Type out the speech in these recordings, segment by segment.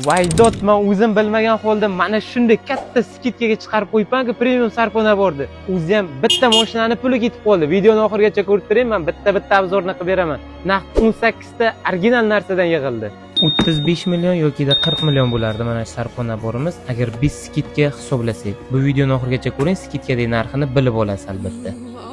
Vaydot, men o'zim bilmagan holda mana shunday katta skidkaga chiqarib qo'yibman-ku, premium sarpona bordi. O'zi ham bitta mashinani puli ketib qoldi. Videoni oxirigacha ko'rib turing, men bitta obzorni qilib beraman. Naq 18 ta original narsadan yig'ildi. 35 million yoki 40 million bo'lardi mana shu sarpona borimiz agar biz skidka hisoblasak. Bu videoni oxirigacha ko'ring, skidkadagi narxini bilib olasiz albatta.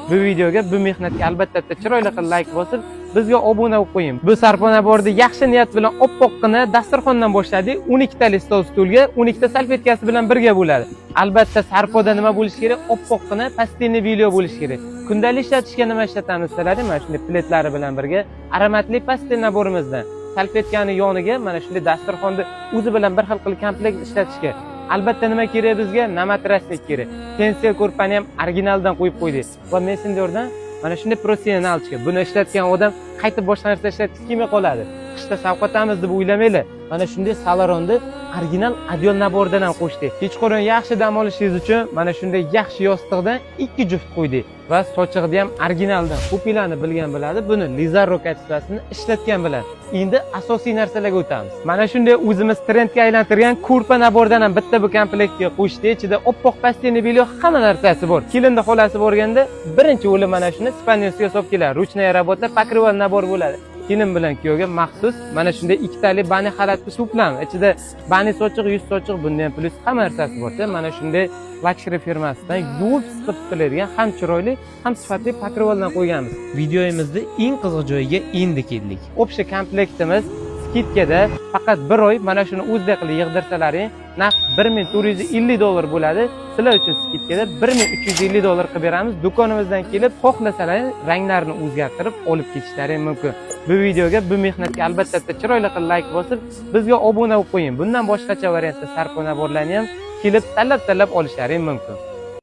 Bu videoga, bu mehnatga albatta chiroyli qilib like bosib, bizga obuna bo'lib qo'ying. Bu sarpona bordi yaxshi niyat bilan oppoqqina dasturxondan boshladik. 12 tali stol stulga, 12 ta salfetkasi bilan birga bo'ladi. Albatta sarpoda nima bo'lishi kerak? Oppoqqina pastelniy video bo'lishi kerak. Kundalik ishlatishga nima ishlatamiz sizlarga? Mana shunday pletlari bilan birga aromatli pastel naborimizdan salfetkani yoniga mana shunday dasturxonni o'zi bilan bir xil qilib komplekt ishlatishga. Albatta nima kerak bizga? Namatraslik kerak. Pensel ko'rpani ham originaldan qo'yib qo'ydik. Va messengerdan mana shunday professionalchiga. Buni ishlatgan odam qaytib boshqa narsa ishlatib kelmay qoladi. Qishda sovqotamiz deb o'ylamaylar. Mana shunday saloronni original adyol nabordan ham qo'shdik. Kechqurun yaxshi dam olishingiz uchun mana shunday yaxshi yostiqdan 2 juft qo'ydik. Va sochiqda ham originaldan. Kupilani bilgan biladi, buni Lizarro kachesini ishlatgan biladi. Endi asosiy narsalarga o'tamiz. Mana shunday o'zimiz trendga aylantirgan ko'rpa nabordan ham bitta bu komplektga qo'shdik. Ichida oppoq pastelniy belo hamma narsasi bor. Kelinda xolasi borganda birinchi o'lim mana shuni spaniyosiga solib keladi. Ruchная работа, покрывал nabor bo'ladi. Kelin bilan kuyovga maxsus mana shunday 2 tali bani xalatni suplamiz. Ichida bani sochiq, yuz sochiq, bundan ham plus hamma narsasi bor. Mana shunday luxury firmasidan yuvib siqib qiladigan ham chiroyli, ham sifatli покрывалdan qo'yganmiz. Videomizda eng qiziq joyiga endi keldik. Общий komplektimiz skidkada faqat 1 oy mana shuni o'zbek qilib yig'dirsalaring, narx $1450 bo'ladi. Sizlar uchun skidkada $1350 qilib beramiz. Do'konimizdan kelib, xohlasalaring ranglarini o'zgartirib olib ketishlaring mumkin. Bu videoga, bu mehnatga albatta chiroyli qilib like bosib, bizga obuna bo'lib qo'ying. Bundan boshqacha variantda sarpona borlarni ham kelib tanlab olishlaring mumkin.